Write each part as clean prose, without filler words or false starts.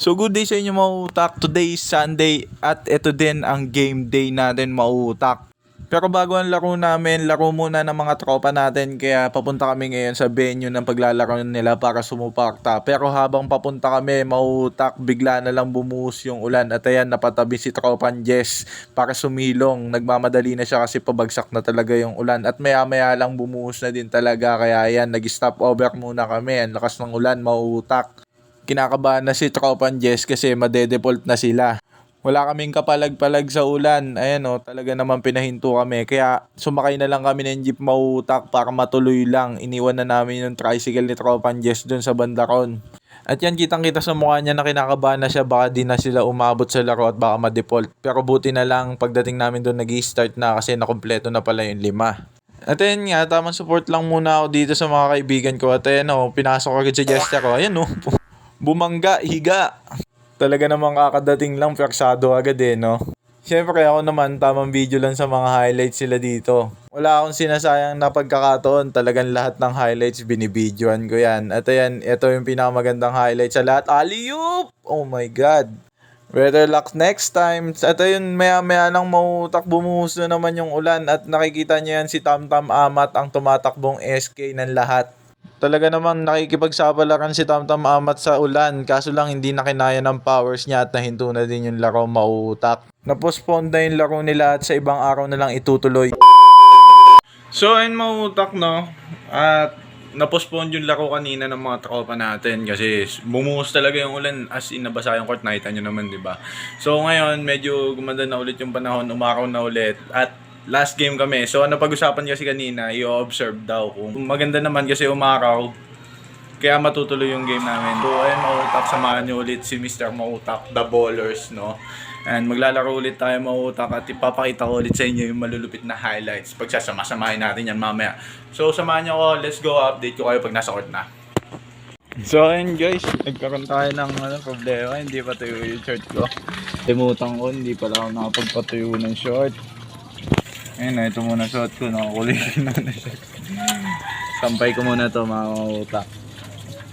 So good day sa inyo mga utak. Today is Sunday at ito din ang game day natin mga utak. Pero bago ang laro namin, laro muna ng mga tropa natin kaya papunta kami ngayon sa venue ng paglalaro nila para sumuporta. Pero habang papunta kami mga utak, bigla na lang bumuhos yung ulan at ayan napatabi si tropan Jess para sumilong. Nagmamadali na siya kasi pabagsak na talaga yung ulan at maya maya lang bumuhos na din talaga kaya ayan nag-stop over muna kami. Ang lakas ng ulan mga utak. Kinakabahan na si tropan Jess kasi madedefault na sila. Wala kaming kapalag-palag sa ulan. Ayan o, talaga naman pinahinto kami. Kaya sumakay na lang kami ng jeep mautak para matuloy lang. Iniwan na namin yung tricycle ni tropan Jess dun sa bandaron. At yan kitang-kita sa mukha niya na kinakabahan na siya. Baka di na sila umabot sa laro at baka ma-default. Pero buti na lang pagdating namin dun nag-i-start na kasi nakumpleto na pala yung 5. At ayun nga, tamang support lang muna ako dito sa mga kaibigan ko. At ayun o, pinasok agad sa Jester ko. Ayan o, bumangga, higa. Talaga namang kakadating lang, persado agad no. Siyempre ako naman, tamang video lang sa mga highlights sila dito. Wala akong sinasayang na pagkakataon, talagang lahat ng highlights binibidyoan ko yan. At ayan, ito yung pinakamagandang highlight sa lahat. Alley-oop! Oh my God. Better luck next time. At ayun, maya-maya lang mautak, bumuhos na naman yung ulan. At nakikita niyo yan si Tamtam Amat, ang tumatakbong SK ng lahat. Talaga namang nakikipagsapalaran si Tamtam Amat sa ulan, kaso lang hindi na kinaya ng powers niya at nahinto na din yung laro mautak. Napostpone na yung laro nila at sa ibang araw na lang itutuloy. So ayun mautak no, at napostpone yung laro kanina ng mga tropa natin kasi bumuhos talaga yung ulan as in nabasa yung court, nakita nyo naman diba. So ngayon medyo gumanda na ulit yung panahon, umaraw na ulit at last game kami. So ano pag-usapan kasi kanina, i-observe daw kung maganda naman kasi umaraw. Kaya matutuloy yung game namin. So ayun mautak, samahan nyo ulit si Mr. Mautak, the ballers no. And maglalaro ulit tayo mautak at ipapakita ko ulit sa inyo yung malulupit na highlights. Pagsasama-samahin natin yan mamaya. So samahan nyo ko, let's go, update ko kayo pag nasa court na. So ayun guys, nagkaroon tayo ng problema, hindi pa tuyo yung short ko. Limutan ko, hindi pala ako nakapagpatuyo ng short. Ayun, ito muna suot ko, nakakulitin na siya. Sampay ko muna to mga mautak.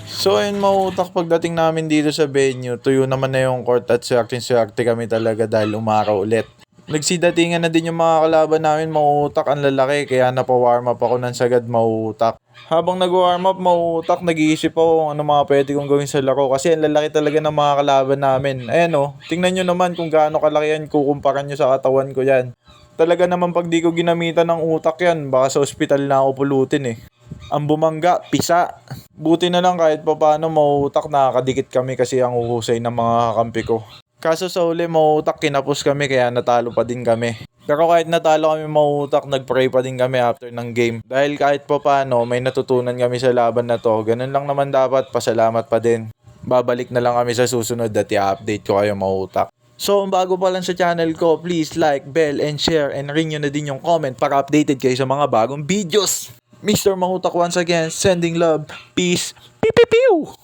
So ayun mautak, pagdating namin dito sa venue, tuyo naman na yung court at swerte kami talaga dahil umaraw ulit. Nagsidatingan na din yung mga kalaban namin mautak, ang lalaki, kaya napawarm up ako ng sagad mautak. Habang nag-warm up mautak, nag-iisip ako kung ano mga pwede kong gawin sa laro kasi ang lalaki talaga ng mga kalaban namin. Ayan o, tingnan nyo naman kung gaano kalaki yan, kukumparan nyo sa katawan ko yan. Talaga naman pag di ko ginamitan ng utak yan, baka sa ospital na ako pulutin Ang bumangga, pisa. Buti na lang kahit pa paano mauutak, nakakadikit kami kasi ang uhusay ng mga kakampi ko. Kaso sa uli mauutak, kinapos kami kaya natalo pa din kami. Pero kahit natalo kami mauutak, nagpray pa din kami after ng game. Dahil kahit pa paano may natutunan kami sa laban na to, ganun lang naman dapat, pasalamat pa din. Babalik na lang kami sa susunod at i-update ko kayo mauutak. So, bago pa lang sa channel ko, please like, bell, and share, and ring nyo na din yung comment para updated kayo sa mga bagong videos. Mr. Mahutak once again, sending love, peace, pew pew pew!